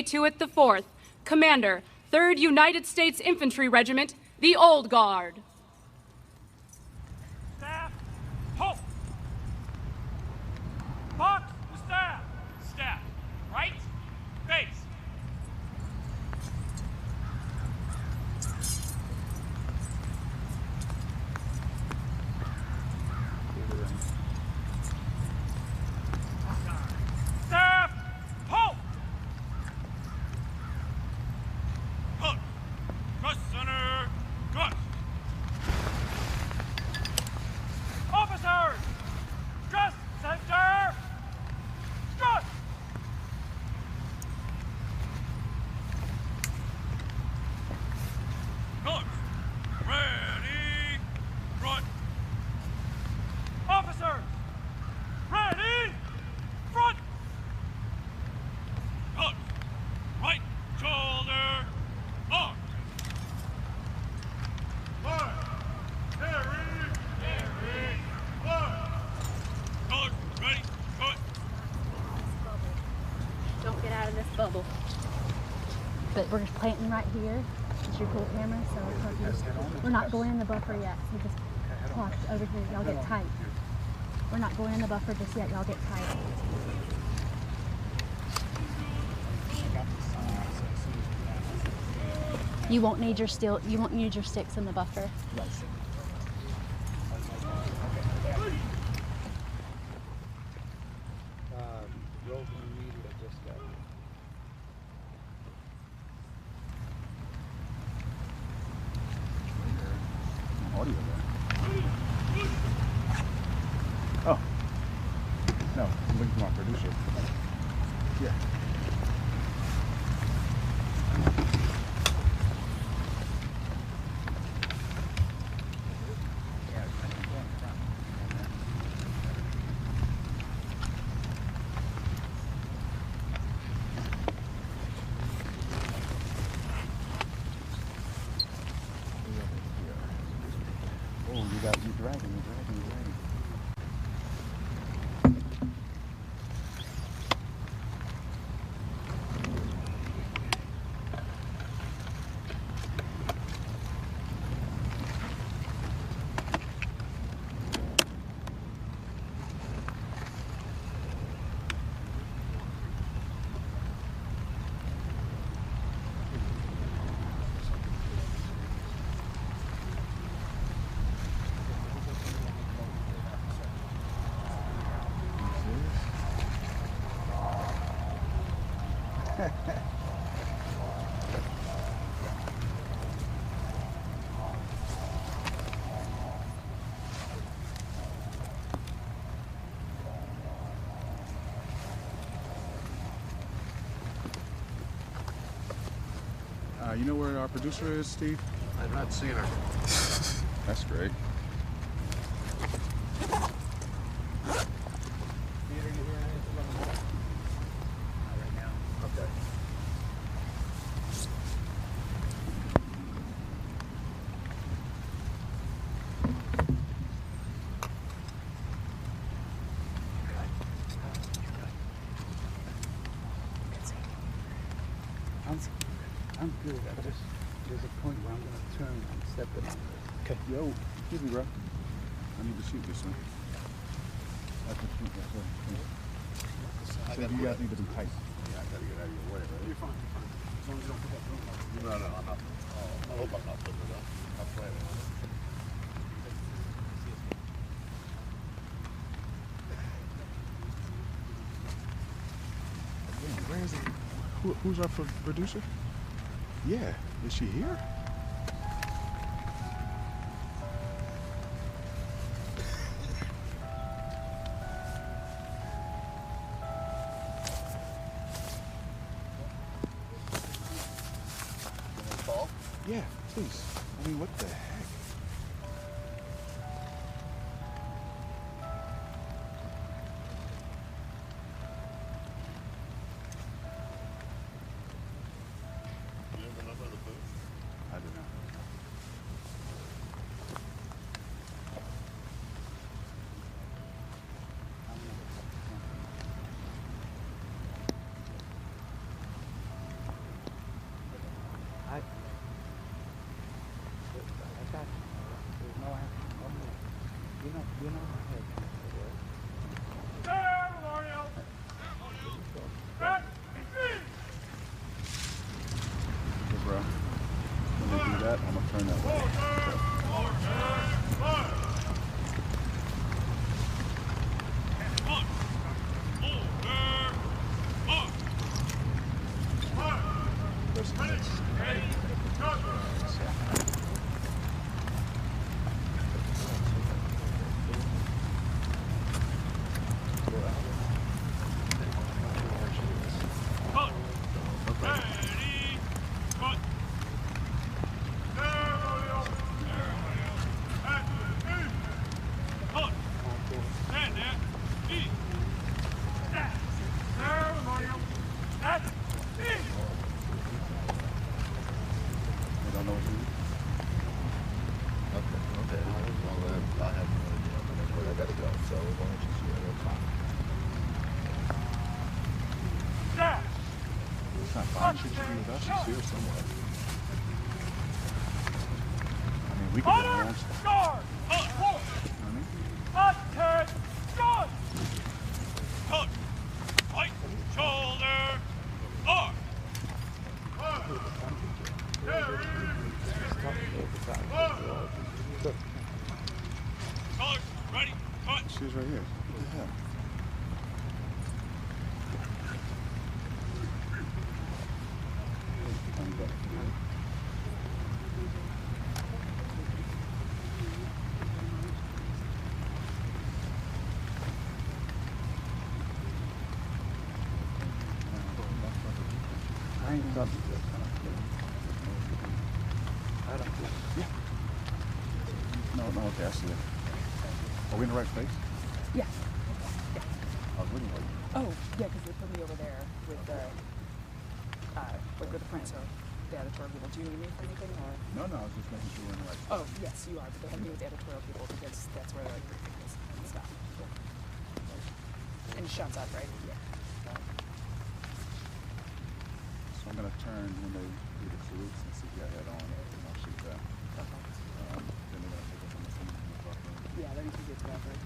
Tuitt IV, Commander, 3rd United States Infantry Regiment, the Old Guard. Staff, halt! Fox to staff! Staff, right, base. Staff, halt! Halt! Cross center, cross! Officers! Dress center! Dress! Colors! Ready! Front! Officers! Ready! Front! Colors! Right shoulder! On! One! Carry! One! Colors! Ready! Cut! Don't get out of this bubble. But we're just planting right here. It's your cool camera, so we're not going in the buffer yet. So just watch over here. Y'all get tight. We're not going in the buffer just yet. Y'all get tight. You won't need your sticks in the buffer. Audio there. Oh. No, I'm looking for my producer. Yeah. Oh, you're dragging. You know where our producer is, Steve? I've not seen her. That's great. Okay. I'm good. There's a point where I'm going to turn and step in. Okay. Yo, excuse me, bro. I need to shoot this one. That's what shoot that way. So you guys need to be tight. Yeah, I gotta get out of your way, right? You're fine. As long as you don't put that boom up. No, I'm not. I hope I'm not putting it up. I'm planning on it. Where is it? Who's our producer? Yeah. Is she here? Yeah, please. I mean, what the heck? You have the number of the booth? I do not. Ceremonial. Back. Okay, bro. When they do that, I'm gonna turn that way. We can do our own stuff. Guard! Attack! Gun! Cut! Right shoulder! Arm! Guard! Ready! Cut! She's right here. What the hell? I ain't got this kind of thing. I don't think. Yeah. No, okay, I see it. Are we in the right place? Yeah. I was waiting for you. Oh, yeah, because they put me over there with the print, so the editorial people. Do you need me for anything, or? No, I was just making sure we're in the right place. Oh, yes, you are, but they have me with the editorial people because that's where the briefing is and stuff. And Sean's up, right? Yeah. So I'm gonna turn when they do the salutes and see if you head on, and I'll shoot that. Okay. Then they're gonna take us on the scene from the buffer. Yeah, then you can get to that, right?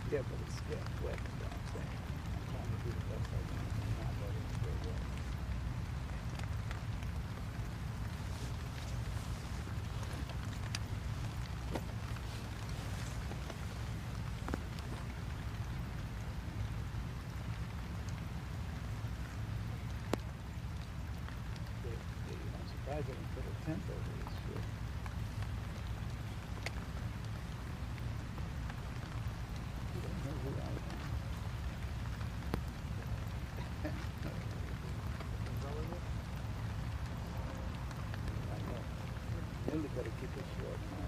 Yeah, but it's wet. You know what I'm saying? I'm trying to do the best I can. I'm not letting it go wet. I'm surprised they didn't put a tent over this shit. You don't know who I am. I know. Milley better keep it short, man.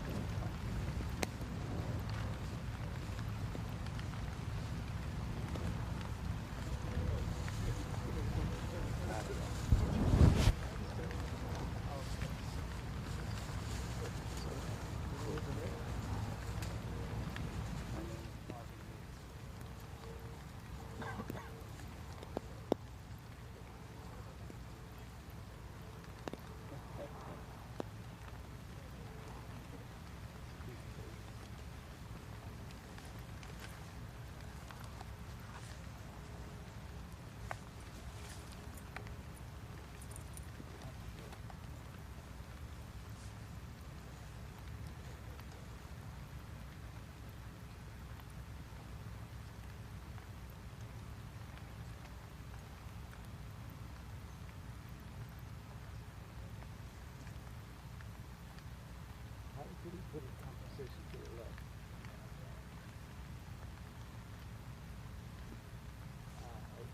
put a composition to the left.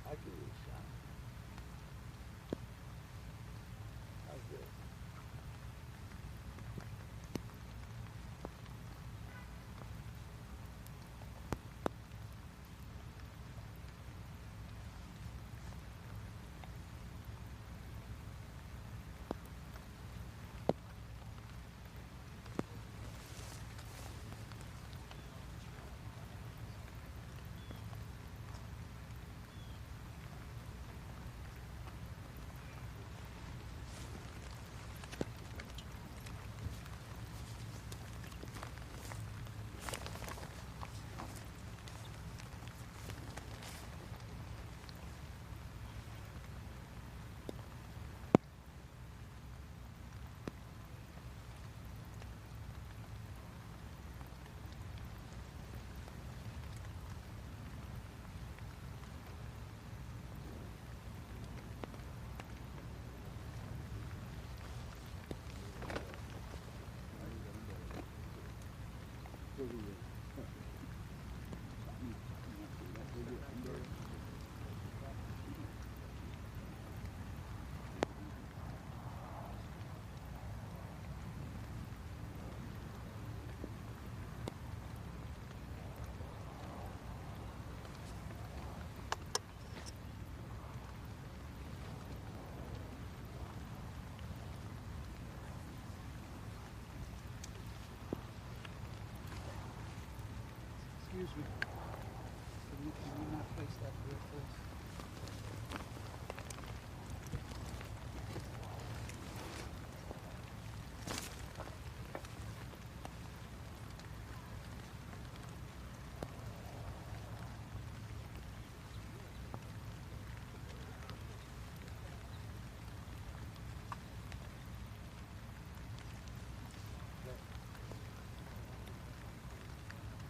I give it a shot. How's this? Excuse me. Can you not place that here, please?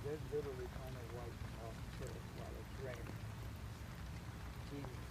They're literally on a white chair while it's raining. Jesus.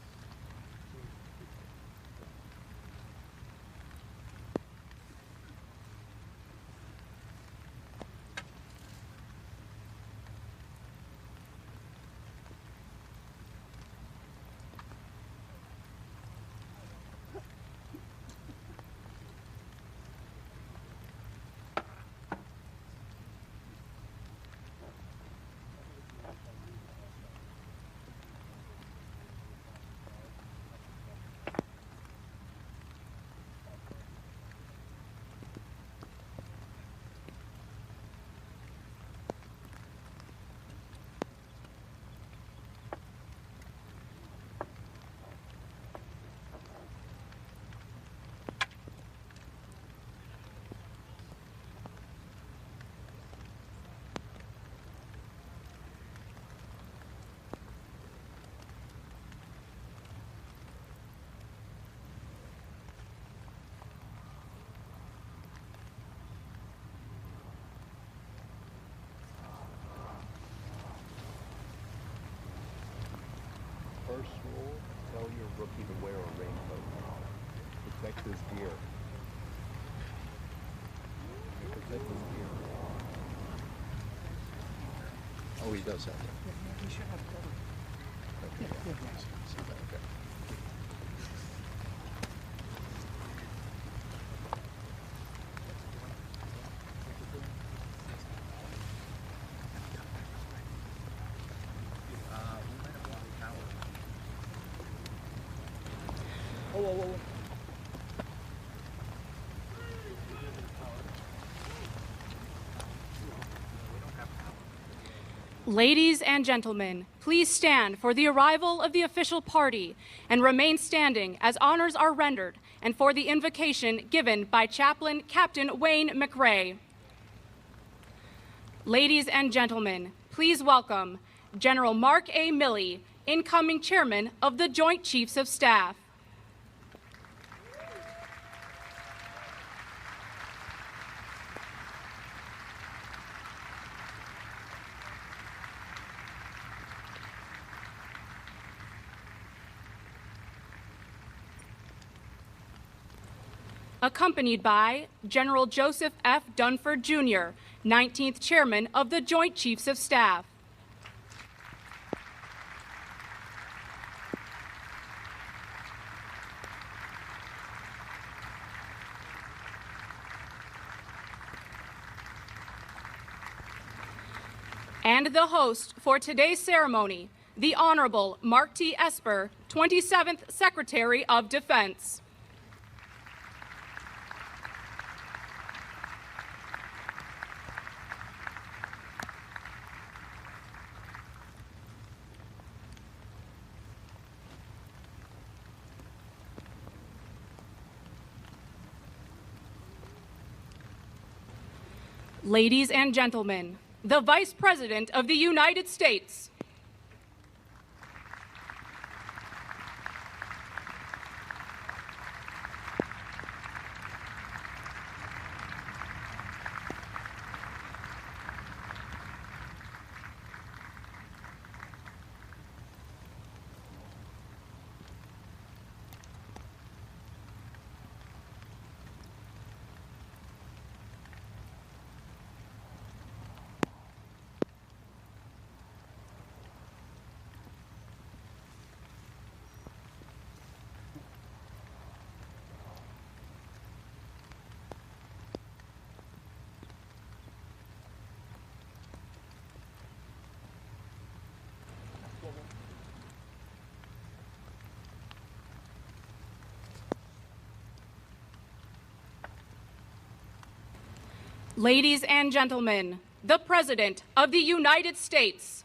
First rule, tell your rookie to wear a raincoat. Protect his gear. Protect his gear. Oh, he does have that. He should have covered. Okay. Okay. Whoa. Ladies and gentlemen, please stand for the arrival of the official party and remain standing as honors are rendered and for the invocation given by Chaplain Captain Wayne McRae. Ladies and gentlemen, please welcome General Mark A. Milley, incoming chairman of the Joint Chiefs of Staff. accompanied by General Joseph F. Dunford, Jr., 19th Chairman of the Joint Chiefs of Staff. And the host for today's ceremony, the Honorable Mark T. Esper, 27th Secretary of Defense. Ladies and gentlemen, the Vice President of the United States. Ladies and gentlemen, the President of the United States.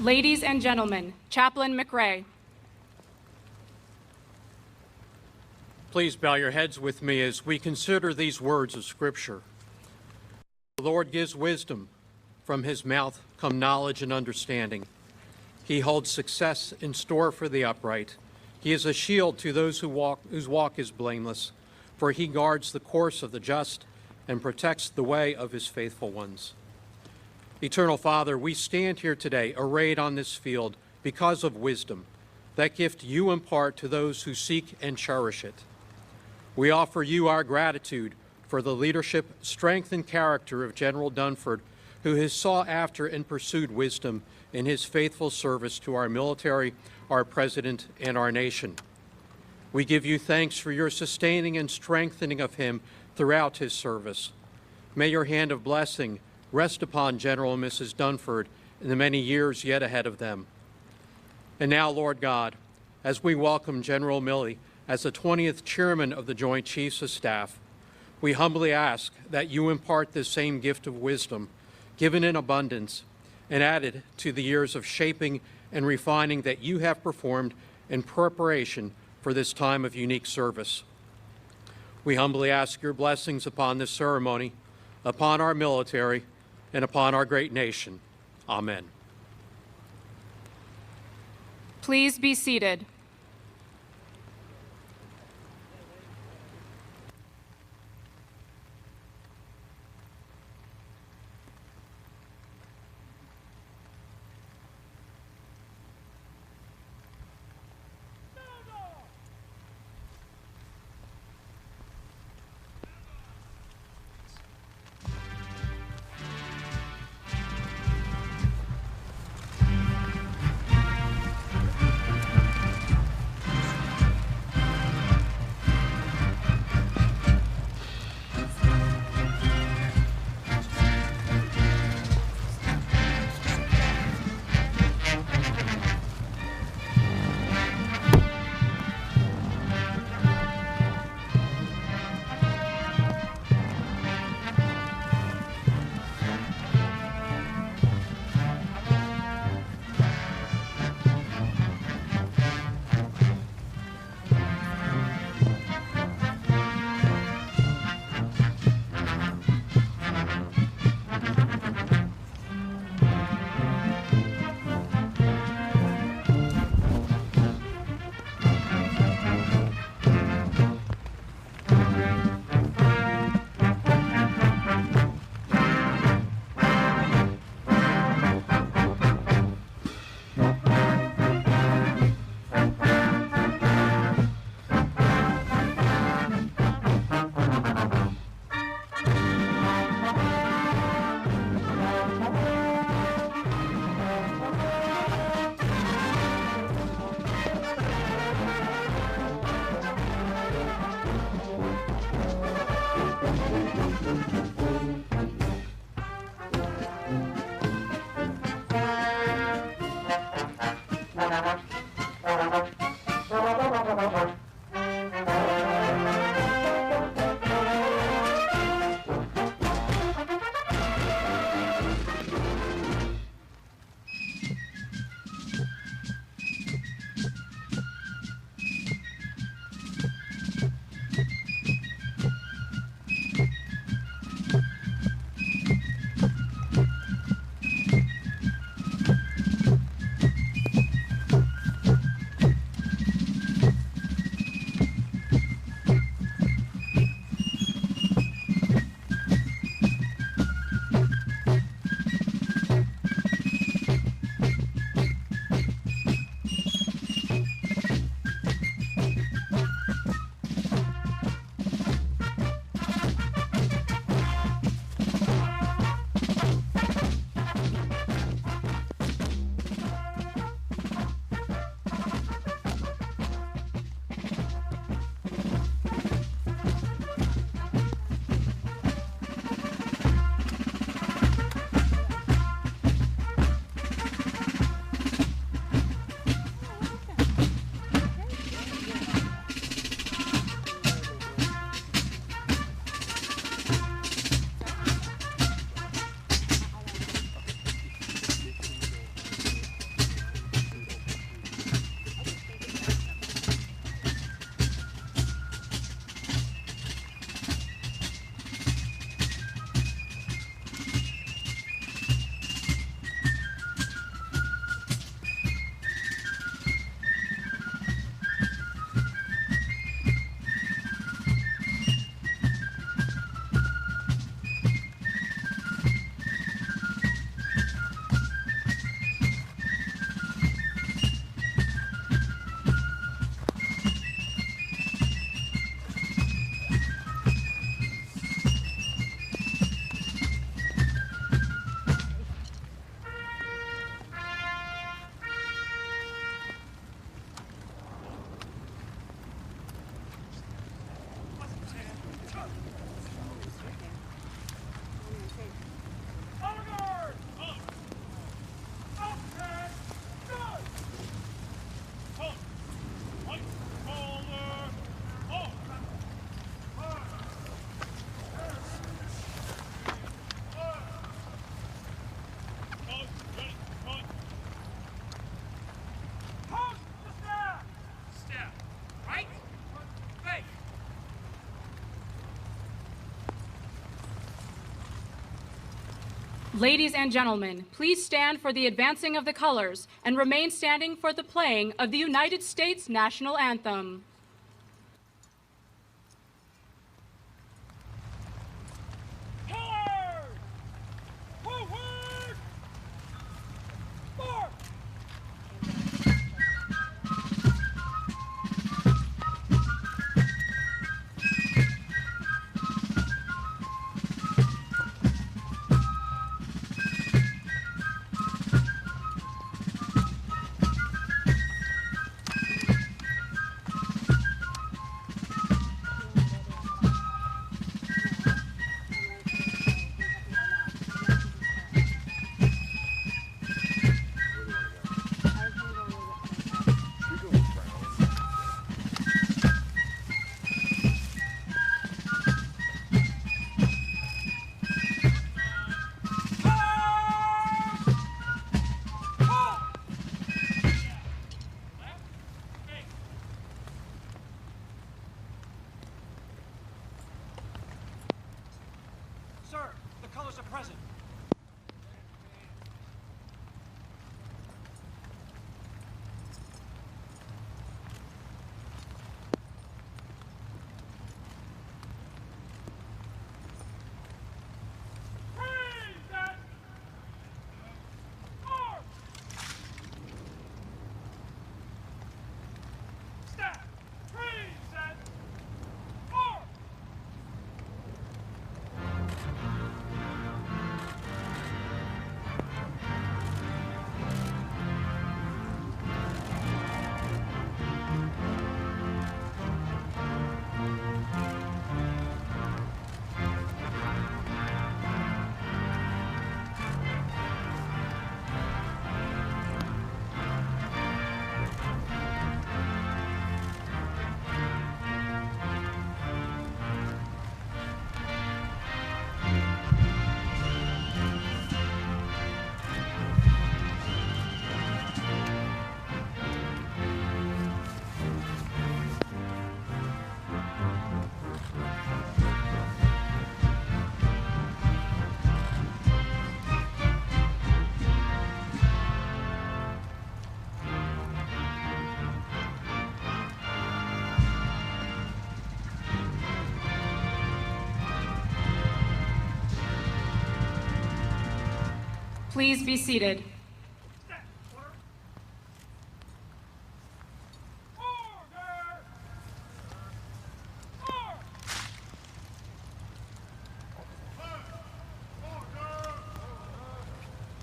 Ladies and gentlemen, Chaplain McRae. Please bow your heads with me as we consider these words of Scripture. The Lord gives wisdom. From his mouth come knowledge and understanding. He holds success in store for the upright. He is a shield to those whose walk is blameless, for he guards the course of the just and protects the way of his faithful ones. Eternal Father, we stand here today arrayed on this field because of wisdom, that gift you impart to those who seek and cherish it. We offer you our gratitude for the leadership, strength, and character of General Dunford, who has sought after and pursued wisdom in his faithful service to our military, our president, and our nation. We give you thanks for your sustaining and strengthening of him throughout his service. May your hand of blessing rest upon General and Mrs. Dunford in the many years yet ahead of them. And now, Lord God, as we welcome General Milley as the 20th Chairman of the Joint Chiefs of Staff, we humbly ask that you impart this same gift of wisdom, given in abundance, and added to the years of shaping and refining that you have performed in preparation for this time of unique service. We humbly ask your blessings upon this ceremony, upon our military, and upon our great nation. Amen. Please be seated. Ladies and gentlemen, please stand for the advancing of the colors and remain standing for the playing of the United States National Anthem. Colors! Forward! March! Sir, the colors are present. Present! March! Staff! Present! March! Please be seated. Staff! Order!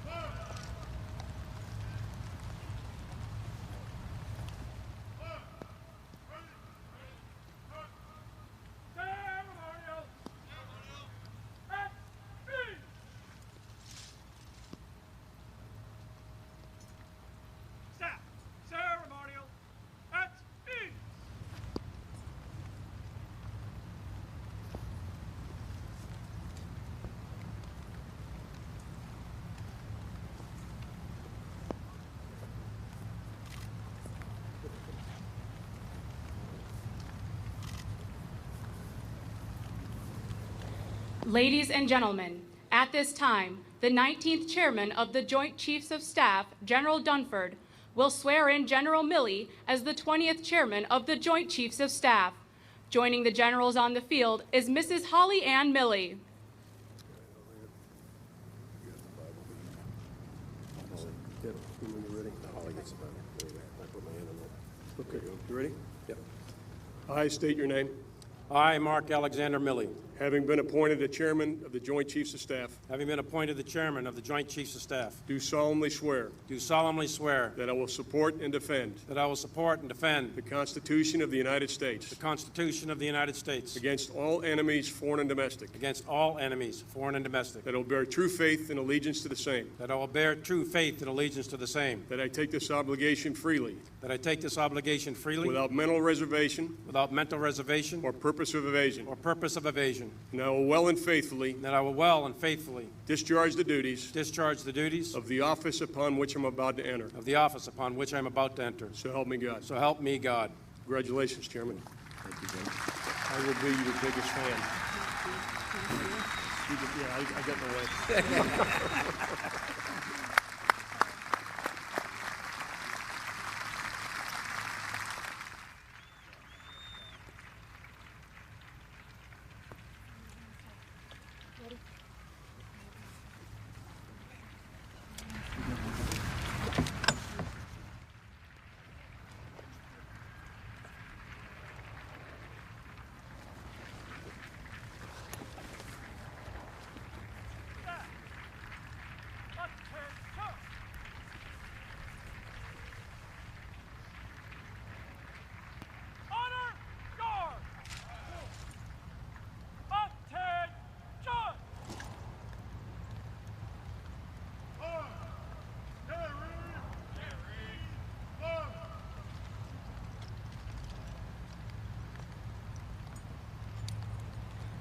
Order! Ceremonial! At speed! Staff! Ceremonial! At ease! Ladies and gentlemen, at this time, the 19th Chairman of the Joint Chiefs of Staff, General Dunford, will swear in General Milley as the 20th Chairman of the Joint Chiefs of Staff. Joining the generals on the field is Mrs. Holly Ann Milley. Okay, you ready? Yep. I state your name. I, Mark Alexander Milley, Having been appointed the Chairman of the Joint Chiefs of Staff, having been appointed the Chairman of the Joint Chiefs of Staff, do solemnly swear do solemnly swear that I will support and defend that I will support and defend the Constitution of the United States the Constitution of the United States against all enemies, foreign and domestic, against all enemies, foreign and domestic, that I will bear true faith and allegiance to the same, that I will bear true faith and allegiance to the same, that I take this obligation freely, that I take this obligation freely without mental reservation without mental reservation or purpose of evasion, or purpose of evasion, and I will well and faithfully and that I will well and faithfully discharge the duties discharge the duties of the office upon which I'm about to enter. of the office upon which I am about to enter. So help me God. So help me God. Congratulations, Chairman. I will be your biggest fan. I got in the way.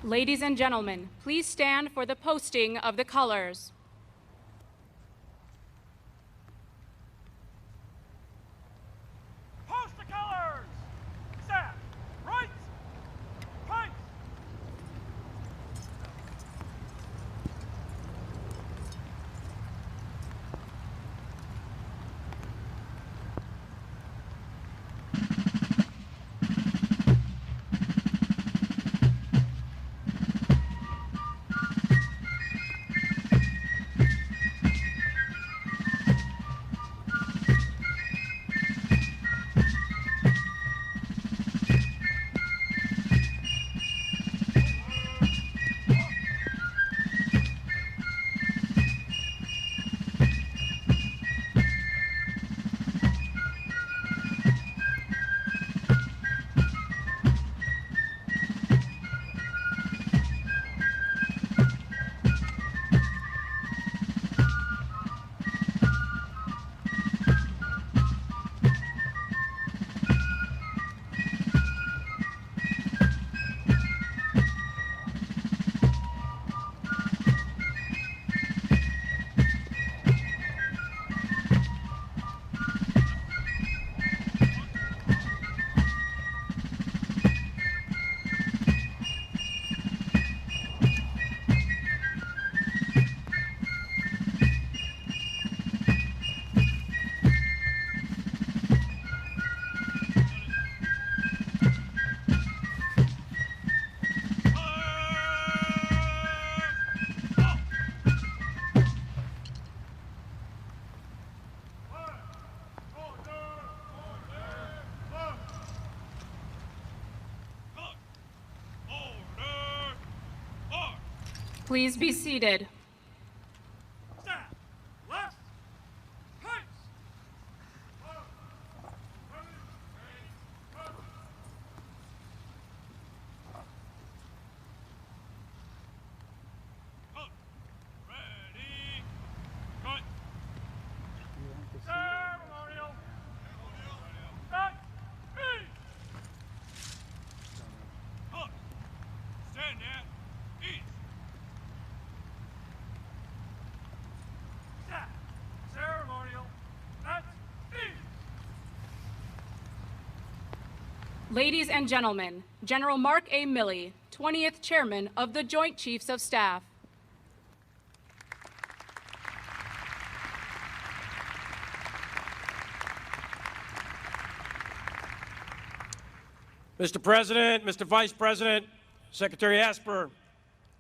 Ladies and gentlemen, please stand for the posting of the colors. Post the colors! Set! Right! Right! Please be seated. Set! Left! Right! Ready! Cut! Ceremonial! Set! East! Cut! Stand there! East! Set! Ceremonial! Set! East! Ladies and gentlemen, General Mark A. Milley, 20th Chairman of the Joint Chiefs of Staff. Mr. President, Mr. Vice President, Secretary Esper,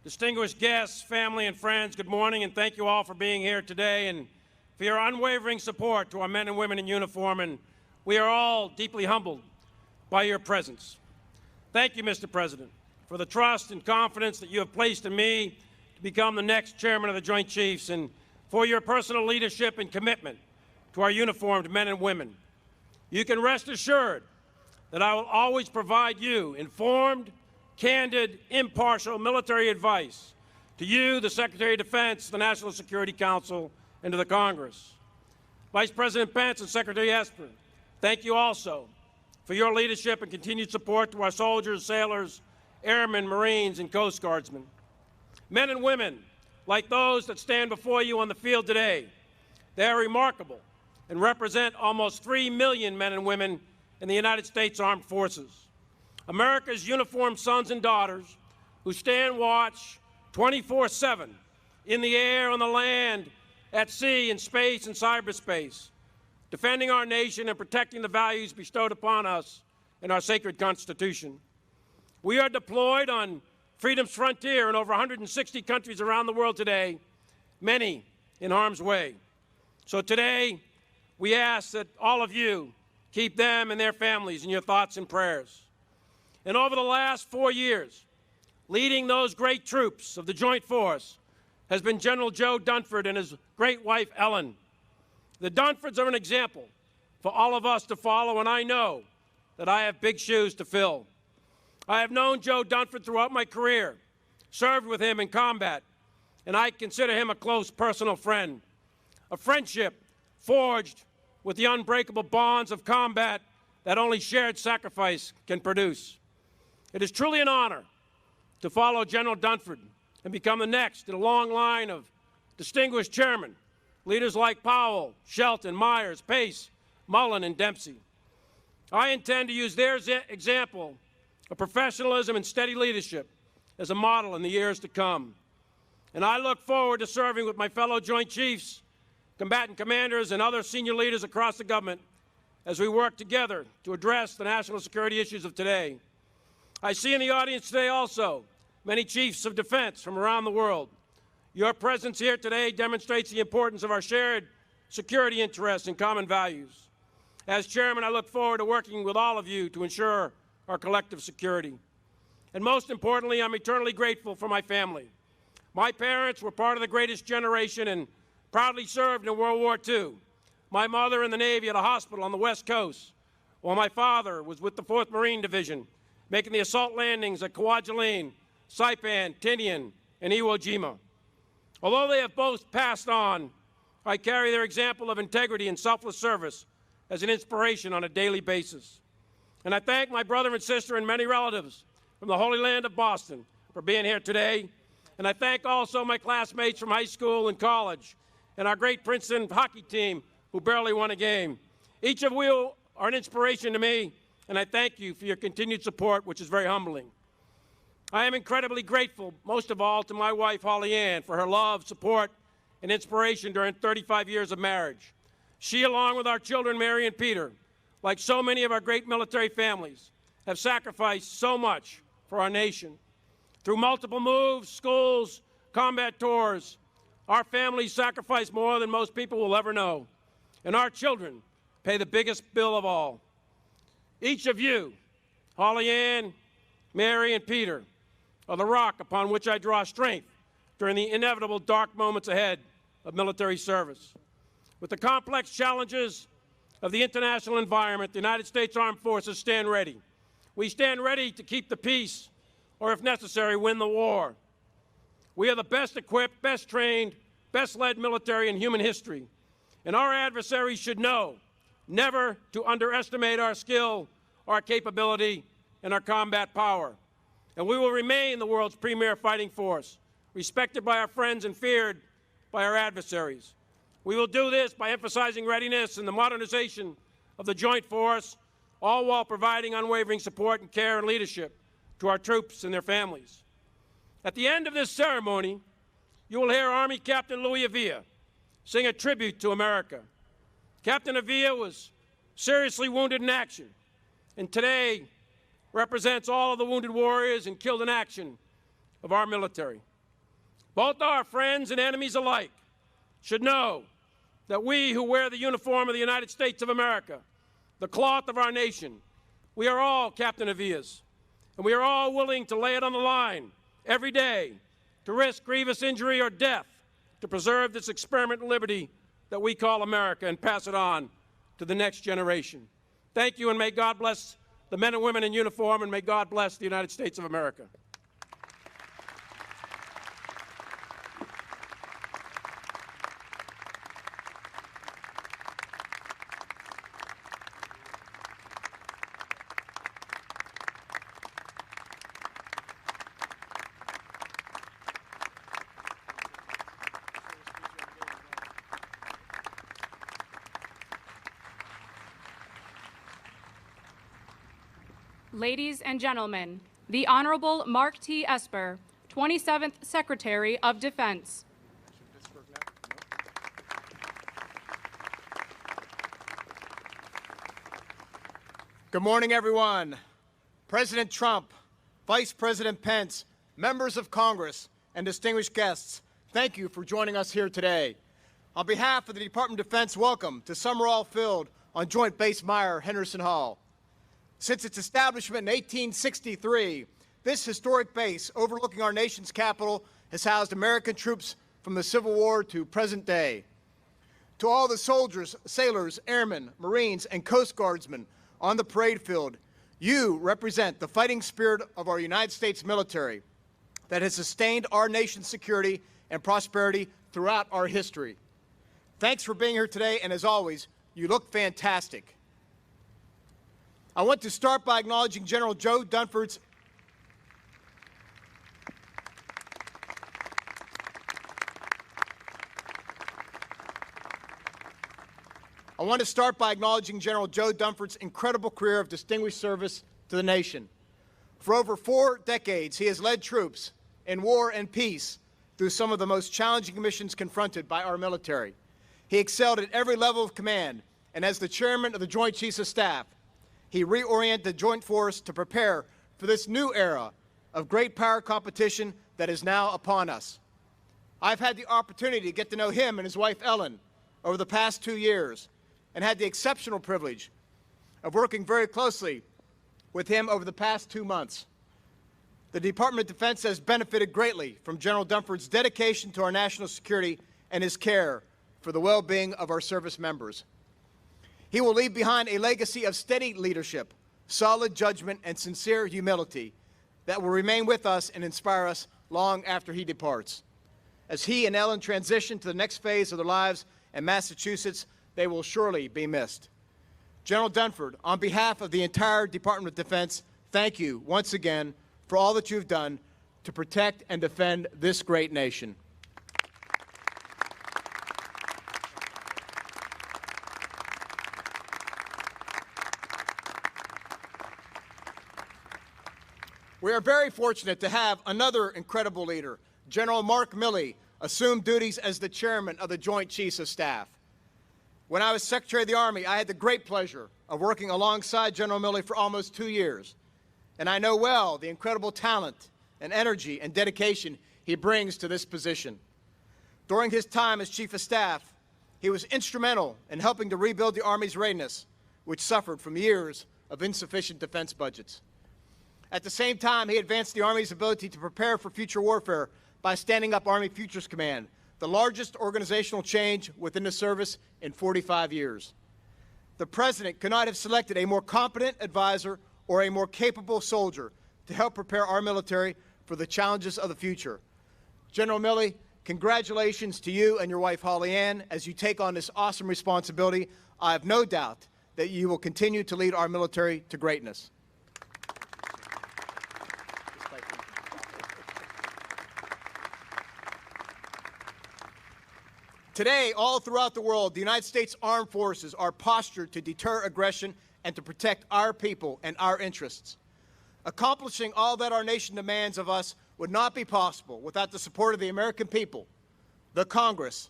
distinguished guests, family, and friends, good morning, and thank you all for being here today and for your unwavering support to our men and women in uniform, and we are all deeply humbled by your presence. Thank you, Mr. President, for the trust and confidence that you have placed in me to become the next chairman of the Joint Chiefs, and for your personal leadership and commitment to our uniformed men and women. You can rest assured that I will always provide you informed, candid, impartial military advice to you, the Secretary of Defense, the National Security Council, and to the Congress. Vice President Pence and Secretary Esper, thank you also for your leadership and continued support to our soldiers, sailors, airmen, Marines, and Coast Guardsmen. Men and women like those that stand before you on the field today, they are remarkable and represent almost 3 million men and women in the United States Armed Forces. America's uniformed sons and daughters who stand watch, 24/7, in the air, on the land, at sea, in space, and cyberspace, defending our nation and protecting the values bestowed upon us in our sacred Constitution. We are deployed on freedom's frontier in over 160 countries around the world today, many in harm's way. So today, we ask that all of you keep them and their families in your thoughts and prayers. And over the last 4 years, leading those great troops of the Joint Force has been General Joe Dunford and his great wife, Ellen. The Dunfords are an example for all of us to follow, and I know that I have big shoes to fill. I have known Joe Dunford throughout my career, served with him in combat, and I consider him a close personal friend. A friendship forged with the unbreakable bonds of combat that only shared sacrifice can produce. It is truly an honor to follow General Dunford and become the next in a long line of distinguished chairmen, leaders like Powell, Shelton, Myers, Pace, Mullen, and Dempsey. I intend to use their example of professionalism and steady leadership as a model in the years to come. And I look forward to serving with my fellow Joint Chiefs, combatant commanders, and other senior leaders across the government as we work together to address the national security issues of today. I see in the audience today also many chiefs of defense from around the world. Your presence here today demonstrates the importance of our shared security interests and common values. As chairman, I look forward to working with all of you to ensure our collective security. And most importantly, I'm eternally grateful for my family. My parents were part of the greatest generation and proudly served in World War II. My mother in the Navy at a hospital on the West Coast, while my father was with the 4th Marine Division, making the assault landings at Kwajalein, Saipan, Tinian, and Iwo Jima. Although they have both passed on, I carry their example of integrity and selfless service as an inspiration on a daily basis. And I thank my brother and sister and many relatives from the Holy Land of Boston for being here today. And I thank also my classmates from high school and college and our great Princeton hockey team who barely won a game. Each of you are an inspiration to me, and I thank you for your continued support, which is very humbling. I am incredibly grateful, most of all, to my wife, Holly Ann, for her love, support, and inspiration during 35 years of marriage. She, along with our children, Mary and Peter, like so many of our great military families, have sacrificed so much for our nation. Through multiple moves, schools, combat tours, our families sacrifice more than most people will ever know. And our children pay the biggest bill of all. Each of you, Holly Ann, Mary, and Peter, are the rock upon which I draw strength during the inevitable dark moments ahead of military service. With the complex challenges of the international environment, the United States Armed Forces stand ready. We stand ready to keep the peace, or if necessary, win the war. We are the best equipped, best trained, best led military in human history. And our adversaries should know never to underestimate our skill, our capability, and our combat power. And we will remain the world's premier fighting force, respected by our friends and feared by our adversaries. We will do this by emphasizing readiness and the modernization of the Joint Force, all while providing unwavering support and care and leadership to our troops and their families. At the end of this ceremony, you will hear Army Captain Louis Avila sing a tribute to America. Captain Avila was seriously wounded in action, and today represents all of the wounded warriors and killed in action of our military. Both our friends and enemies alike should know that we who wear the uniform of the United States of America, the cloth of our nation, we are all Captain Avila's, and we are all willing to lay it on the line every day to risk grievous injury or death to preserve this experiment in liberty that we call America and pass it on to the next generation. Thank you, and may God bless the men and women in uniform, and may God bless the United States of America. Ladies and gentlemen, the Honorable Mark T. Esper, 27th Secretary of Defense. Good morning, everyone. President Trump, Vice President Pence, members of Congress, and distinguished guests, thank you for joining us here today. On behalf of the Department of Defense, welcome to Summerall Field on Joint Base Myer-Henderson Hall. Since its establishment in 1863, this historic base overlooking our nation's capital has housed American troops from the Civil War to present day. To all the soldiers, sailors, airmen, Marines, and Coast Guardsmen on the parade field, you represent the fighting spirit of our United States military that has sustained our nation's security and prosperity throughout our history. Thanks for being here today, and as always, you look fantastic. I want to start by acknowledging General Joe Dunford's incredible career of distinguished service to the nation. For over 4 decades, he has led troops in war and peace through some of the most challenging missions confronted by our military. He excelled at every level of command, and as the chairman of the Joint Chiefs of Staff, he reoriented the Joint Force to prepare for this new era of great power competition that is now upon us. I've had the opportunity to get to know him and his wife Ellen over the past 2 years, and had the exceptional privilege of working very closely with him over the past 2 months. The Department of Defense has benefited greatly from General Dunford's dedication to our national security and his care for the well-being of our service members. He will leave behind a legacy of steady leadership, solid judgment, and sincere humility that will remain with us and inspire us long after he departs. As he and Ellen transition to the next phase of their lives in Massachusetts, they will surely be missed. General Dunford, on behalf of the entire Department of Defense, thank you once again for all that you've done to protect and defend this great nation. We are very fortunate to have another incredible leader, General Mark Milley, assume duties as the chairman of the Joint Chiefs of Staff. When I was Secretary of the Army, I had the great pleasure of working alongside General Milley for almost 2 years, and I know well the incredible talent and energy and dedication he brings to this position. During his time as Chief of Staff, he was instrumental in helping to rebuild the Army's readiness, which suffered from years of insufficient defense budgets. At the same time, he advanced the Army's ability to prepare for future warfare by standing up Army Futures Command, the largest organizational change within the service in 45 years. The President could not have selected a more competent advisor or a more capable soldier to help prepare our military for the challenges of the future. General Milley, congratulations to you and your wife Holly Ann as you take on this awesome responsibility. I have no doubt that you will continue to lead our military to greatness. Today, all throughout the world, the United States Armed Forces are postured to deter aggression and to protect our people and our interests. Accomplishing all that our nation demands of us would not be possible without the support of the American people, the Congress,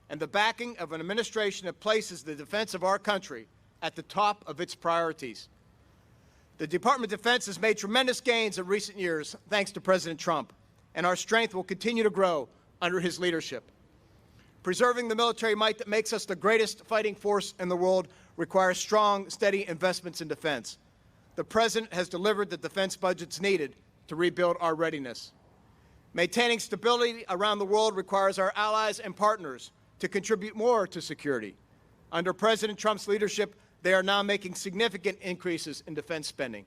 and the backing of an administration that places the defense of our country at the top of its priorities. The Department of Defense has made tremendous gains in recent years thanks to President Trump, and our strength will continue to grow under his leadership. Preserving the military might that makes us the greatest fighting force in the world requires strong, steady investments in defense. The President has delivered the defense budgets needed to rebuild our readiness. Maintaining stability around the world requires our allies and partners to contribute more to security. Under President Trump's leadership, they are now making significant increases in defense spending.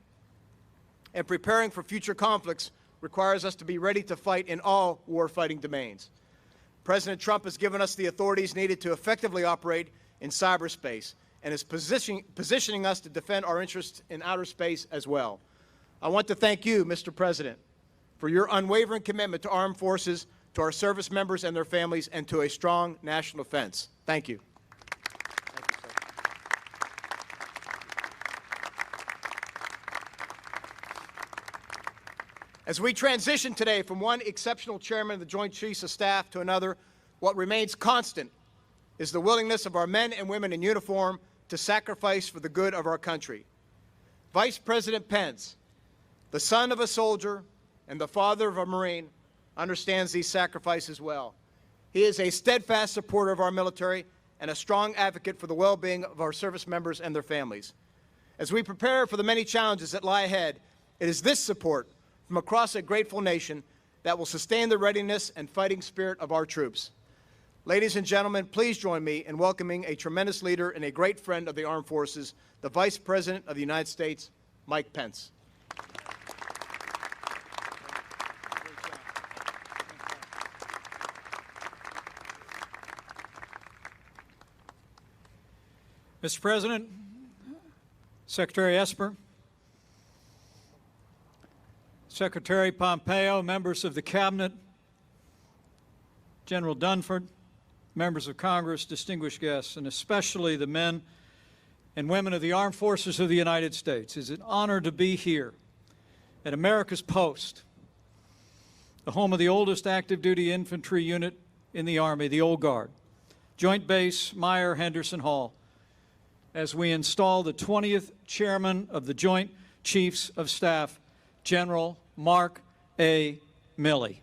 And preparing for future conflicts requires us to be ready to fight in all warfighting domains. President Trump has given us the authorities needed to effectively operate in cyberspace and is positioning us to defend our interests in outer space as well. I want to thank you, Mr. President, for your unwavering commitment to armed forces, to our service members and their families, and to a strong national defense. Thank you. As we transition today from one exceptional chairman of the Joint Chiefs of Staff to another, what remains constant is the willingness of our men and women in uniform to sacrifice for the good of our country. Vice President Pence, the son of a soldier and the father of a Marine, understands these sacrifices well. He is a steadfast supporter of our military and a strong advocate for the well-being of our service members and their families. As we prepare for the many challenges that lie ahead, it is this support from across a grateful nation that will sustain the readiness and fighting spirit of our troops. Ladies and gentlemen, please join me in welcoming a tremendous leader and a great friend of the armed forces, the Vice President of the United States, Mike Pence. Mr. President, Secretary Esper, Secretary Pompeo, members of the Cabinet, General Dunford, members of Congress, distinguished guests, and especially the men and women of the Armed Forces of the United States. It's an honor to be here at America's Post, the home of the oldest active duty infantry unit in the Army, the Old Guard, Joint Base Myer-Henderson Hall, as we install the 20th Chairman of the Joint Chiefs of Staff, General Mark A. Milley.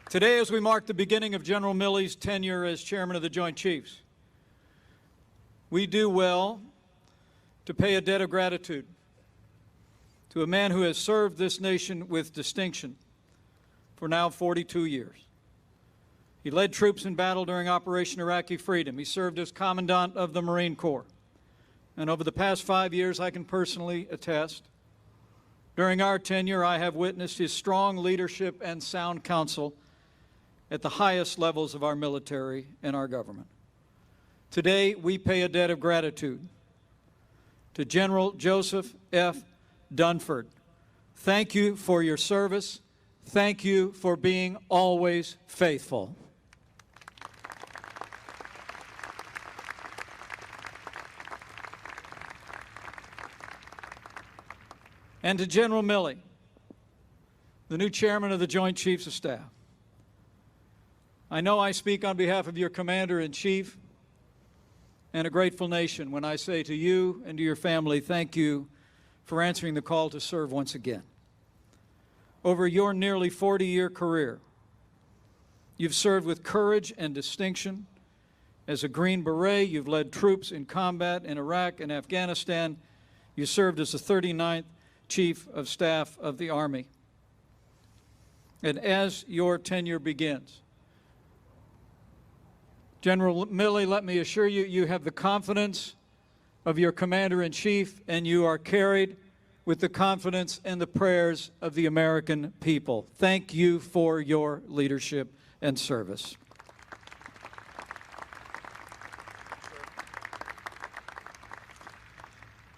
Today, as we mark the beginning of General Milley's tenure as Chairman of the Joint Chiefs, we do well to pay a debt of gratitude to a man who has served this nation with distinction for now 42 years. He led troops in battle during Operation Iraqi Freedom. He served as Commandant of the Marine Corps. And over the past 5 years, I can personally attest, during our tenure, I have witnessed his strong leadership and sound counsel at the highest levels of our military and our government. Today, we pay a debt of gratitude to General Joseph F. Dunford. Thank you for your service. Thank you for being always faithful. And to General Milley, the new Chairman of the Joint Chiefs of Staff. I know I speak on behalf of your Commander-in-Chief and a grateful nation when I say to you and to your family, thank you for answering the call to serve once again. Over your nearly 40-year career, you've served with courage and distinction. As a Green Beret, you've led troops in combat in Iraq and Afghanistan. You served as the 39th Chief of Staff of the Army. And as your tenure begins, General Milley, let me assure you, you have the confidence of your Commander-in-Chief, and you are carried with the confidence and the prayers of the American people. Thank you for your leadership and service.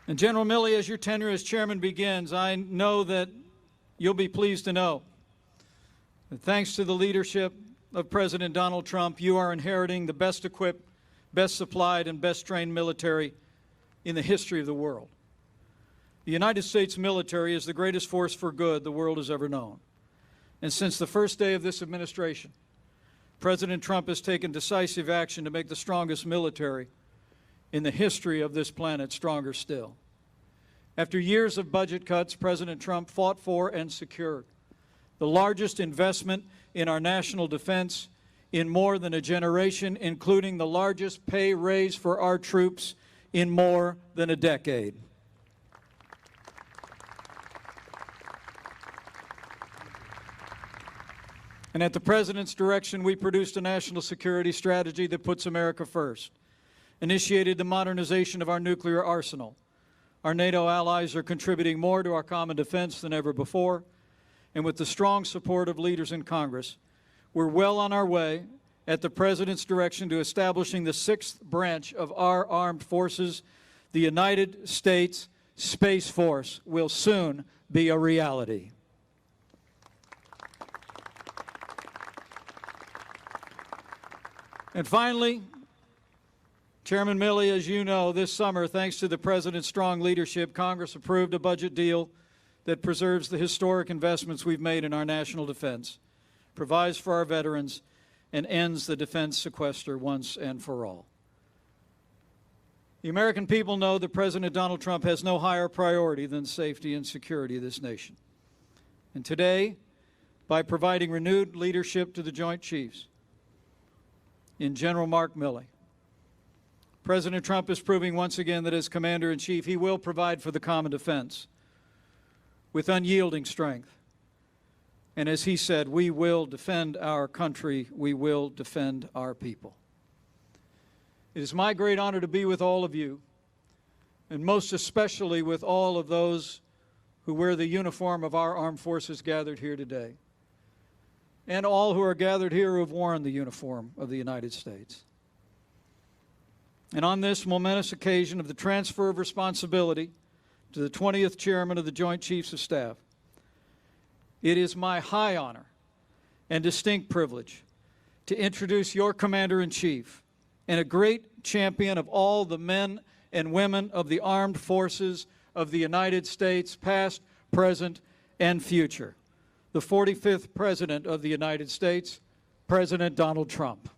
And General Milley, as your tenure as chairman begins, I know that you'll be pleased to know that thanks to the leadership of President Donald Trump, you are inheriting the best equipped, best supplied, and best trained military in the history of the world. The United States military is the greatest force for good the world has ever known. And since the first day of this administration, President Trump has taken decisive action to make the strongest military in the history of this planet stronger still. After years of budget cuts, President Trump fought for and secured the largest investment in our national defense in more than a generation, including the largest pay raise for our troops in more than a decade. And at the President's direction, we produced a national security strategy that puts America first, initiated the modernization of our nuclear arsenal. Our NATO allies are contributing more to our common defense than ever before, and with the strong support of leaders in Congress, we're well on our way at the President's direction to establishing the 6th branch of our armed forces. The United States Space Force will soon be a reality. And finally, Chairman Milley, as you know, this summer, thanks to the President's strong leadership, Congress approved a budget deal that preserves the historic investments we've made in our national defense, provides for our veterans, and ends the defense sequester once and for all. The American people know that President Donald Trump has no higher priority than safety and security of this nation. And today, by providing renewed leadership to the Joint Chiefs in General Mark Milley, President Trump is proving once again that as Commander-in-Chief, he will provide for the common defense with unyielding strength. And as he said, we will defend our country, we will defend our people. It is my great honor to be with all of you, and most especially with all of those who wear the uniform of our armed forces gathered here today, and all who are gathered here who have worn the uniform of the United States. And on this momentous occasion of the transfer of responsibility to the 20th Chairman of the Joint Chiefs of Staff, it is my high honor and distinct privilege to introduce your Commander-in-Chief and a great champion of all the men and women of the armed forces of the United States, past, present, and future, the 45th President of the United States, President Donald Trump.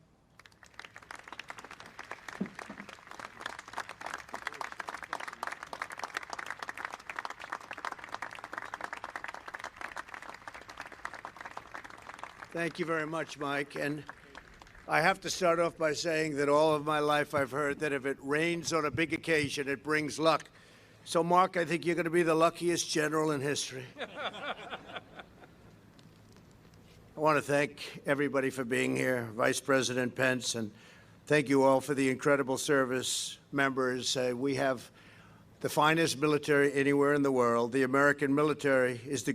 Thank you very much, Mike. And I have to start off by saying that all of my life I've heard that if it rains on a big occasion, it brings luck. So, Mark, I think you're going to be the luckiest general in history. I want to thank everybody for being here, Vice President Pence, and thank you all for the incredible service members. We have the finest military anywhere in the world. The American military is the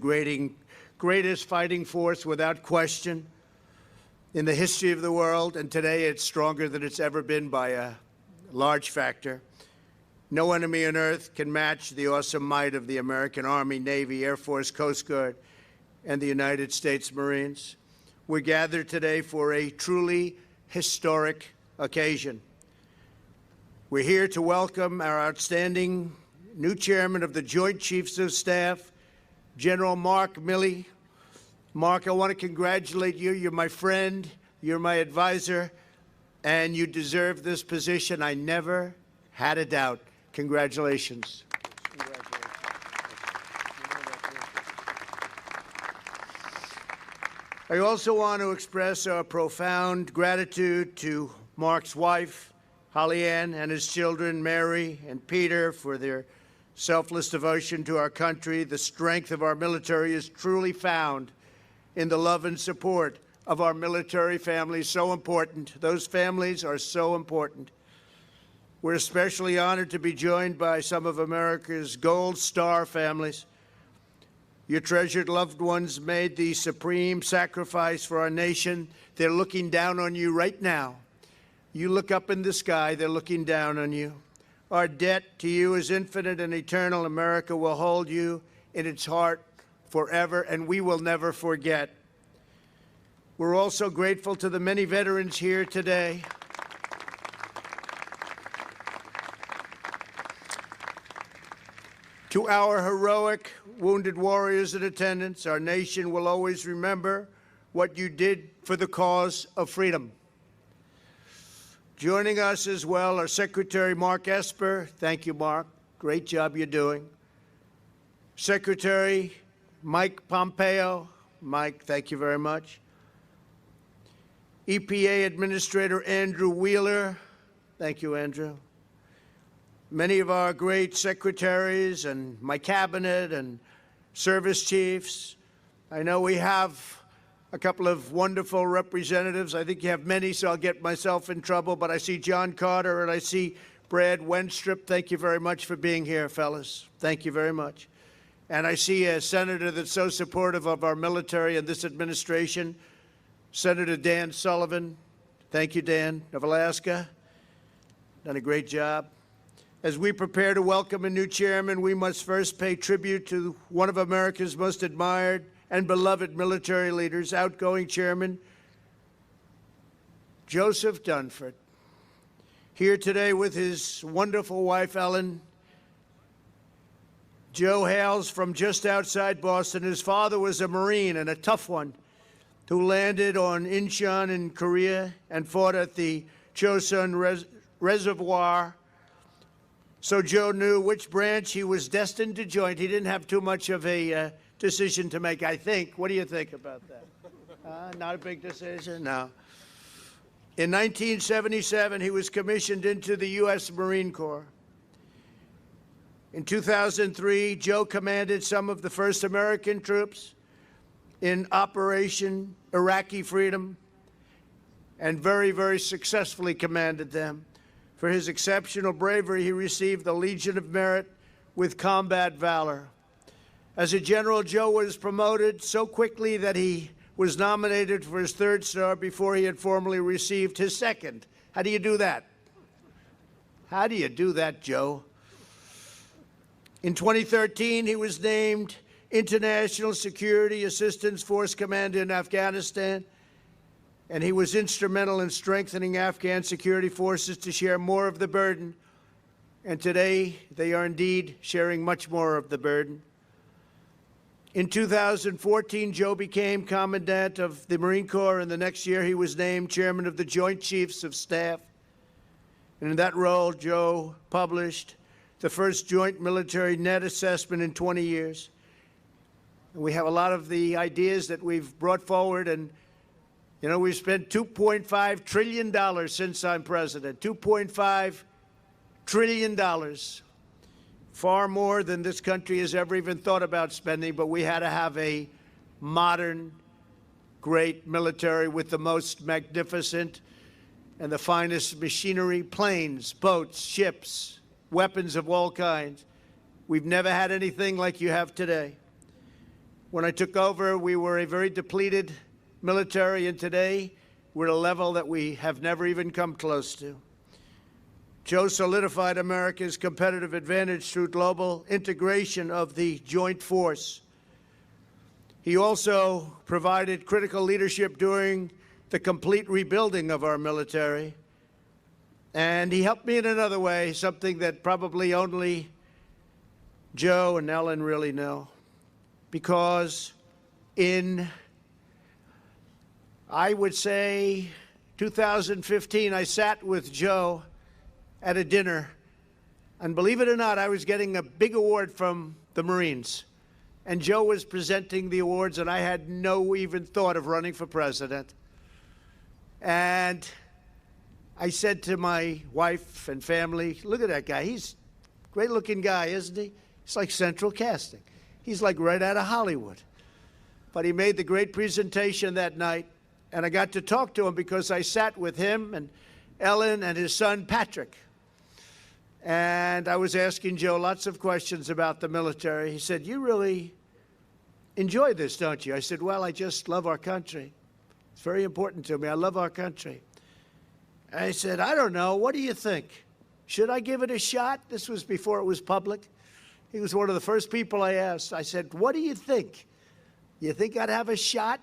greatest fighting force without question in the history of the world, and today it's stronger than it's ever been by a large factor. No enemy on earth can match the awesome might of the American Army, Navy, Air Force, Coast Guard, and the United States Marines. We're gathered today for a truly historic occasion. We're here to welcome our outstanding new chairman of the Joint Chiefs of Staff, General Mark Milley. Mark, I want to congratulate you. You're my friend, you're my advisor, and you deserve this position. I never had a doubt. Congratulations. I also want to express our profound gratitude to Mark's wife, Holly Ann, and his children, Mary and Peter, for their selfless devotion to our country. The strength of our military is truly found in the love and support of our military families. So important. Those families are so important. We're especially honored to be joined by some of America's Gold Star families. Your treasured loved ones made the supreme sacrifice for our nation. They're looking down on you right now. You look up in the sky, they're looking down on you. Our debt to you is infinite and eternal. America will hold you in its heart forever, and we will never forget. We're also grateful to the many veterans here today. To our heroic wounded warriors in attendance, our nation will always remember what you did for the cause of freedom. Joining us as well are Secretary Mark Esper. Thank you, Mark. Great job you're doing. Secretary Mike Pompeo. Mike, thank you very much. EPA Administrator Andrew Wheeler. Thank you, Andrew. Many of our great secretaries and my cabinet and service chiefs. I know we have a couple of wonderful representatives. I think you have many, so I'll get myself in trouble. But I see John Carter and I see Brad Wenstrup. Thank you very much for being here, fellas. Thank you very much. And I see a senator that's so supportive of our military and this administration, Senator Dan Sullivan. Thank you, Dan, of Alaska. Done a great job. As we prepare to welcome a new chairman, we must first pay tribute to one of America's most admired and beloved military leaders, outgoing Chairman Joseph Dunford. here today with his wonderful wife, Ellen. Joe hails from just outside Boston. His father was a Marine, and a tough one, who landed on Incheon in Korea and fought at the Chosun Reservoir. So Joe knew which branch he was destined to join. He didn't have too much of a decision to make, I think. What do you think about that? Not a big decision? No. In 1977, he was commissioned into the U.S. Marine Corps. In 2003, Joe commanded some of the first American troops in Operation Iraqi Freedom and very, very successfully commanded them. For his exceptional bravery, he received the Legion of Merit with combat valor. As a general, Joe was promoted so quickly that he was nominated for his 3rd star before he had formally received his 2nd. How do you do that? How do you do that, Joe? In 2013, he was named International Security Assistance Force Commander in Afghanistan, and he was instrumental in strengthening Afghan security forces to share more of the burden. And today, they are indeed sharing much more of the burden. In 2014, Joe became Commandant of the Marine Corps, and the next year he was named Chairman of the Joint Chiefs of Staff. And in that role, Joe published the first joint military net assessment in 20 years. And we have a lot of the ideas that we've brought forward, and you know, we've spent $2.5 trillion since I'm president. $2.5 trillion. Far more than this country has ever even thought about spending, but we had to have a modern, great military with the most magnificent and the finest machinery, planes, boats, ships, weapons of all kinds. We've never had anything like you have today. When I took over, we were a very depleted military, and today we're at a level that we have never even come close to. Joe solidified America's competitive advantage through global integration of the joint force. He also provided critical leadership during the complete rebuilding of our military. And he helped me in another way, something that probably only Joe and Ellen really know. Because in, I would say, 2015, I sat with Joe at a dinner. And believe it or not, I was getting a big award from the Marines. And Joe was presenting the awards, and I had no even thought of running for president. And I said to my wife and family, look at that guy. He's a great-looking guy, isn't he? He's like central casting. He's like right out of Hollywood. But he made the great presentation that night, and I got to talk to him because I sat with him and Ellen and his son, Patrick. And I was asking Joe lots of questions about the military. He said, you really enjoy this, don't you? I said, well, I just love our country. It's very important to me. I love our country. I said, I don't know. What do you think? Should I give it a shot? This was before it was public. He was one of the first people I asked. I said, what do you think? You think I'd have a shot?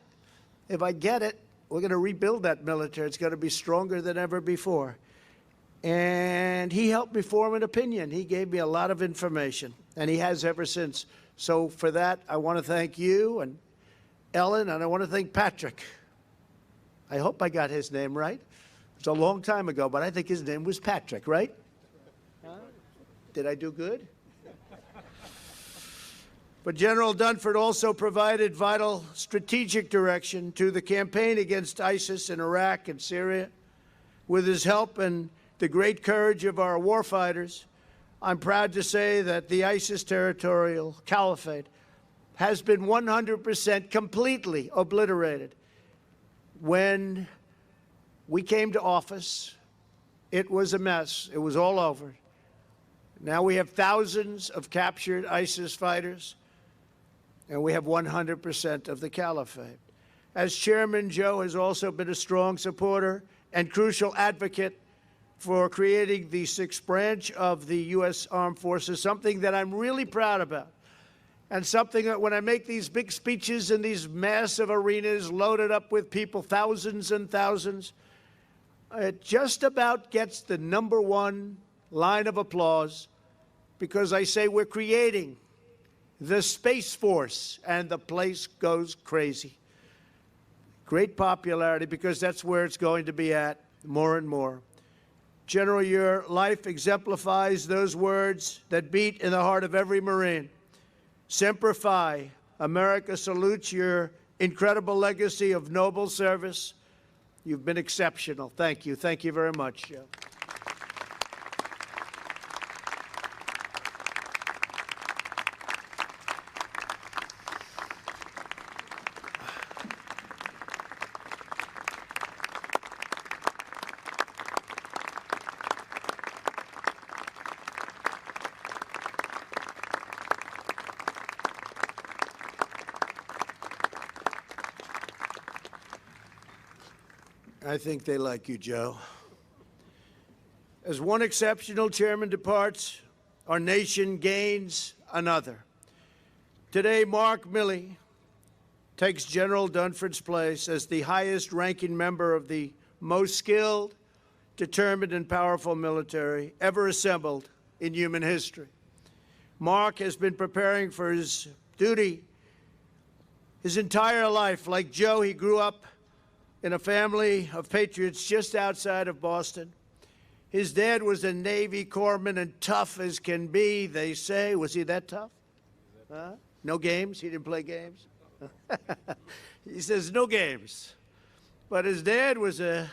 If I get it, we're going to rebuild that military. It's going to be stronger than ever before. And he helped me form an opinion. He gave me a lot of information, and he has ever since. So for that, I want to thank you and Ellen, and I want to thank Patrick. I hope I got his name right. It's a long time ago, but I think his name was Patrick, right? Did I do good? But General Dunford also provided vital strategic direction to the campaign against ISIS in Iraq and Syria. With his help and the great courage of our warfighters, I'm proud to say that the ISIS territorial caliphate has been 100% completely obliterated. When we came to office, it was a mess. It was all over. Now we have thousands of captured ISIS fighters, and we have 100% of the caliphate. As chairman, Joe has also been a strong supporter and crucial advocate for creating the sixth branch of the U.S. Armed Forces, something that I'm really proud about, and something that when I make these big speeches in these massive arenas loaded up with people, thousands and thousands, it just about gets the #1 line of applause because I say we're creating the Space Force, and the place goes crazy. Great popularity because that's where it's going to be at more and more. General, your life exemplifies those words that beat in the heart of every Marine. Semper Fi. America salutes your incredible legacy of noble service. You've been exceptional. Thank you. Thank you very much, Joe. I think they like you, Joe. As one exceptional chairman departs, our nation gains another. Today, Mark Milley takes General Dunford's place as the highest-ranking member of the most skilled, determined, and powerful military ever assembled in human history. Mark has been preparing for his duty his entire life. Like Joe, he grew up in a family of patriots just outside of Boston. His dad was a Navy corpsman and tough as can be, they say. Was he that tough? No games? He didn't play games? He says no games. But his dad was a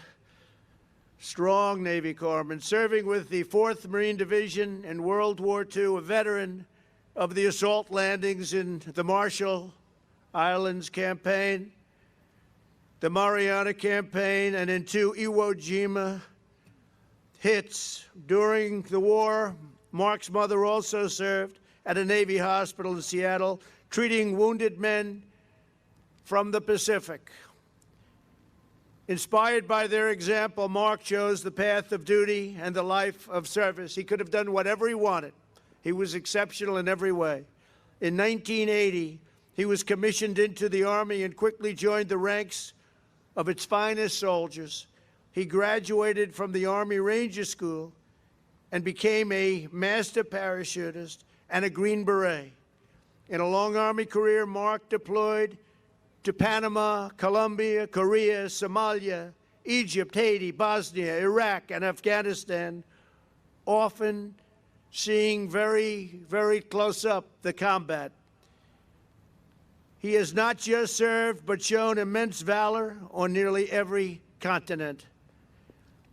strong Navy corpsman, serving with the 4th Marine Division in World War II, a veteran of the assault landings in the Marshall Islands campaign, the Mariana Campaign, and in 2 Iwo Jima hits. During the war, Mark's mother also served at a Navy hospital in Seattle, treating wounded men from the Pacific. Inspired by their example, Mark chose the path of duty and the life of service. He could have done whatever he wanted. He was exceptional in every way. In 1980, he was commissioned into the Army and quickly joined the ranks of its finest soldiers. He graduated from the Army Ranger School and became a master parachutist and a Green Beret. In a long Army career, Mark deployed to Panama, Colombia, Korea, Somalia, Egypt, Haiti, Bosnia, Iraq, and Afghanistan, often seeing very, very close up the combat. He has not just served, but shown immense valor on nearly every continent.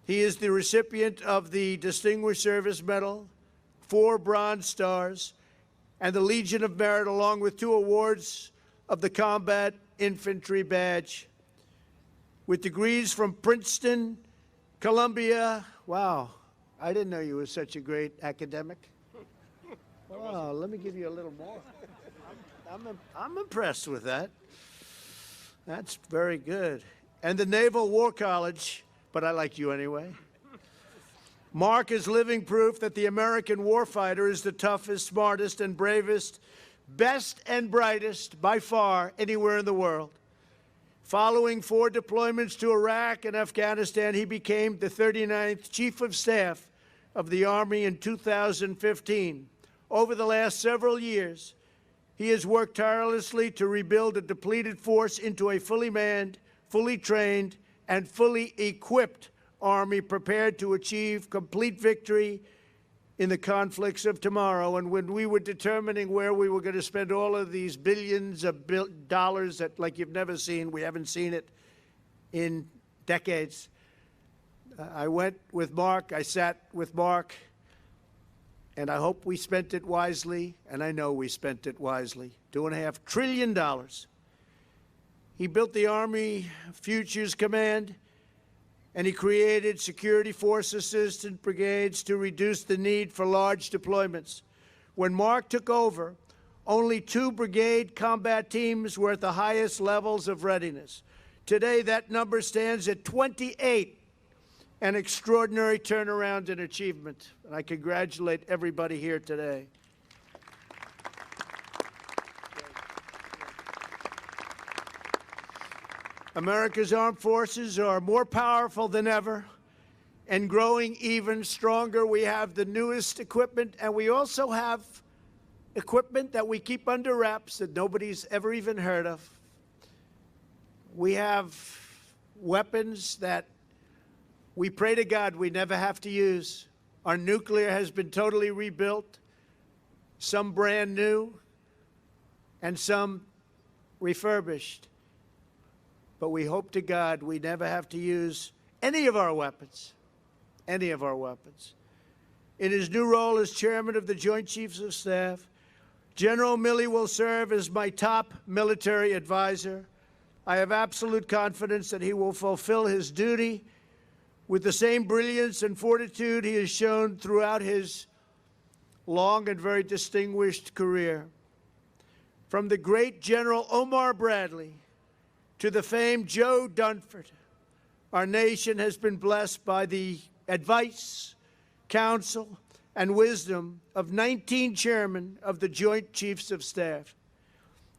He is the recipient of the Distinguished Service Medal, 4 Bronze Stars, and the Legion of Merit, along with 2 awards of the Combat Infantry Badge. With degrees from Princeton, Columbia. Wow, I didn't know you were such a great academic. Wow, let me give you a little more. I'm impressed with that. That's very good. And the Naval War College, but I like you anyway. Mark is living proof that the American warfighter is the toughest, smartest, and bravest, best and brightest by far anywhere in the world. Following 4 deployments to Iraq and Afghanistan, he became the 39th Chief of Staff of the Army in 2015. Over the last several years, he has worked tirelessly to rebuild a depleted force into a fully manned, fully trained, and fully equipped Army prepared to achieve complete victory in the conflicts of tomorrow. And when we were determining where we were going to spend all of these billions of dollars that, like you've never seen, we haven't seen it in decades, I went with Mark, I sat with Mark, and I hope we spent it wisely, and I know we spent it wisely. $2.5 trillion. He built the Army Futures Command, and he created security force assistant brigades to reduce the need for large deployments. When Mark took over, only 2 brigade combat teams were at the highest levels of readiness. Today, that number stands at 28. An extraordinary turnaround and achievement. And I congratulate everybody here today. America's armed forces are more powerful than ever, and growing even stronger. We have the newest equipment, and we also have equipment that we keep under wraps that nobody's ever even heard of. We have weapons that we pray to God we never have to use. Our nuclear has been totally rebuilt, some brand new, and some refurbished. But we hope to God we never have to use any of our weapons, any of our weapons. In his new role as chairman of the Joint Chiefs of Staff, General Milley will serve as my top military advisor. I have absolute confidence that he will fulfill his duty with the same brilliance and fortitude he has shown throughout his long and very distinguished career. From the great General Omar Bradley to the famed Joe Dunford, our nation has been blessed by the advice, counsel, and wisdom of 19 chairmen of the Joint Chiefs of Staff.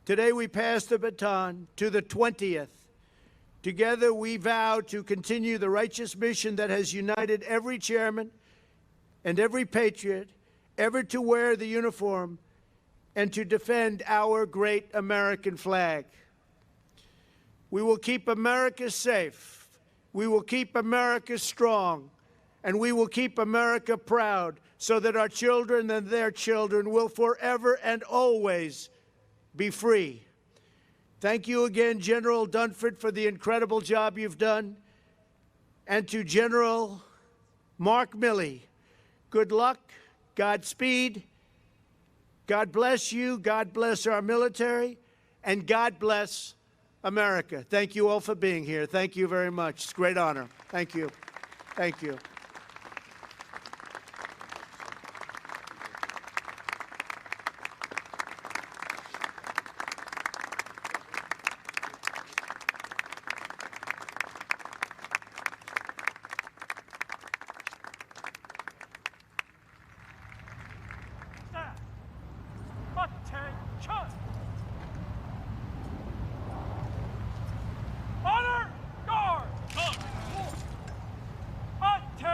Today we pass the baton to the 20th. Together we vow to continue the righteous mission that has united every chairman and every patriot ever to wear the uniform and to defend our great American flag. We will keep America safe. We will keep America strong. And we will keep America proud so that our children and their children will forever and always be free. Thank you again, General Dunford, for the incredible job you've done. And to General Mark Milley, good luck, Godspeed. God bless you, God bless our military, and God bless America. Thank you all for being here. Thank you very much. It's a great honor. Thank you. Thank you. Attention! Honor guard! Attention!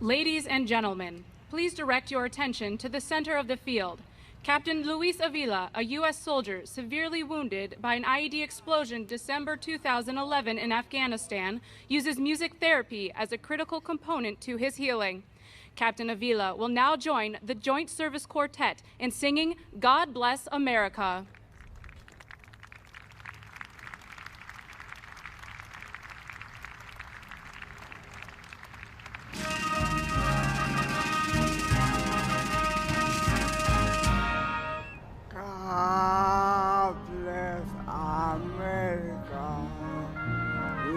Ladies and gentlemen, please direct your attention to the center of the field. Captain Luis Avila, a U.S. soldier severely wounded by an IED explosion December 2011 in Afghanistan, uses music therapy as a critical component to his healing. Captain Avila will now join the Joint Service Quartet in singing God Bless America. God bless America,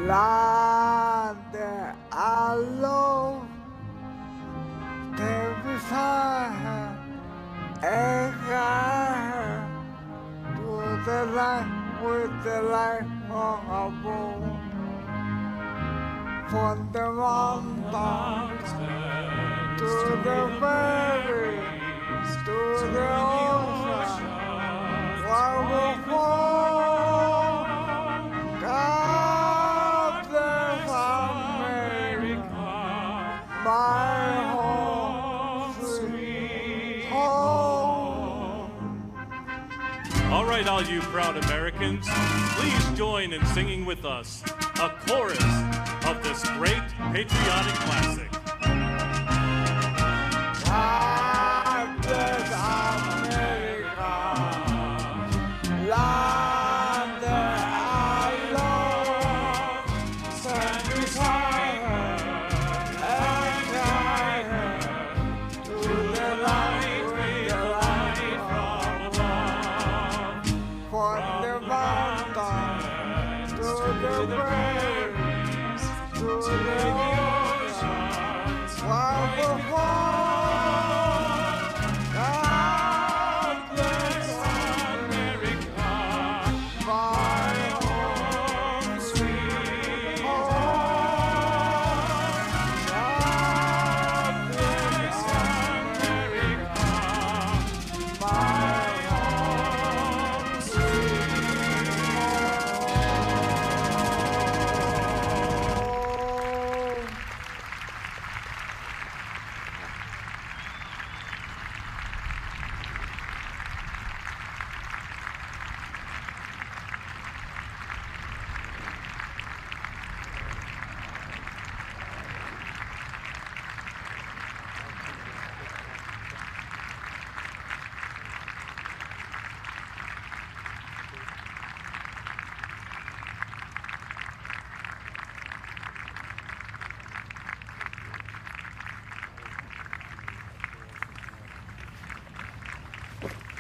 land that I love. Stand beside her and guide her to the light with the light of above. From the mountains to the valleys to the ocean. God bless America, my home, sweet home. All right, all you proud Americans, please join in singing with us a chorus of this great patriotic classic. God bless America, land that I love. Stand beside her and guide her to the light with the light from above. From the mountains to the valleys to the oceans, wonderful.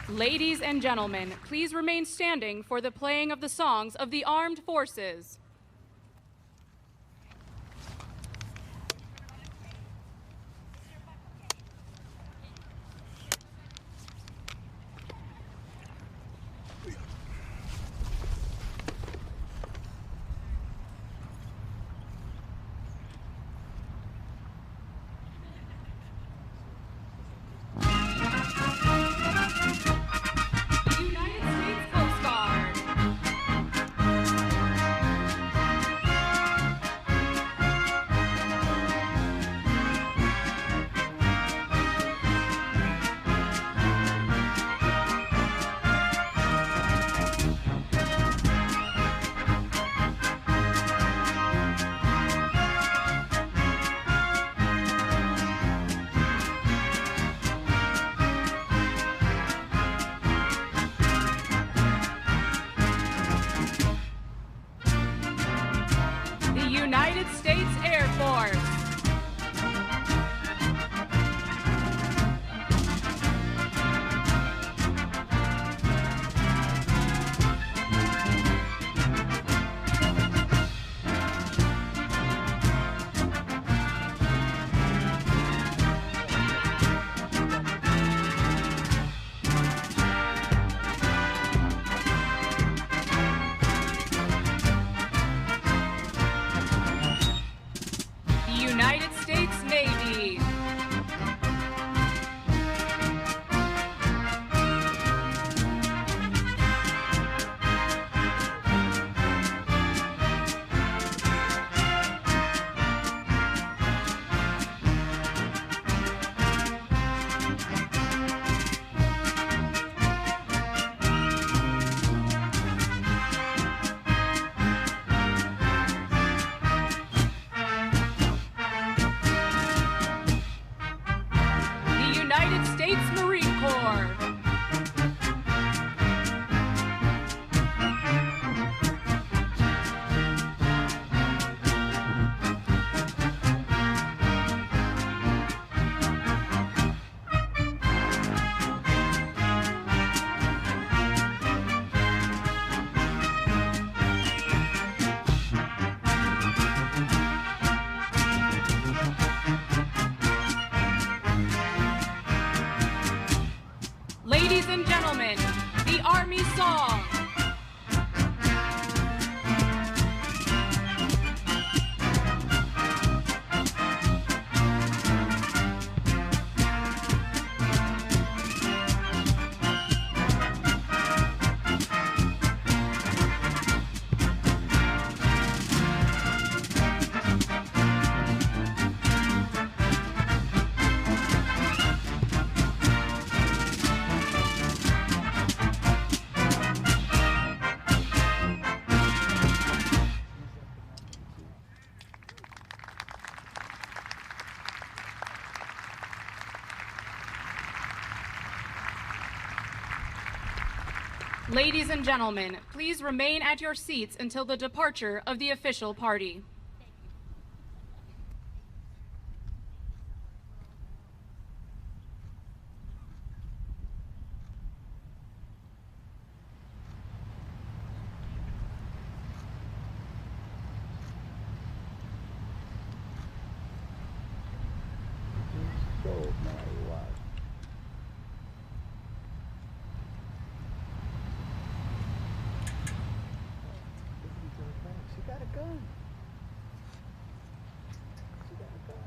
Ladies and gentlemen, please remain standing for the playing of the songs of the armed forces. United States Coast Guard. Ladies and gentlemen, please remain at your seats until the departure of the official party. So my wife. She got a gun. She got a gun.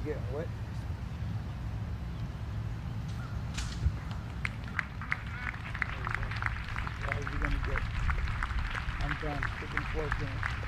Getting wet. How are you gonna get? I'm done. Put them fork in it.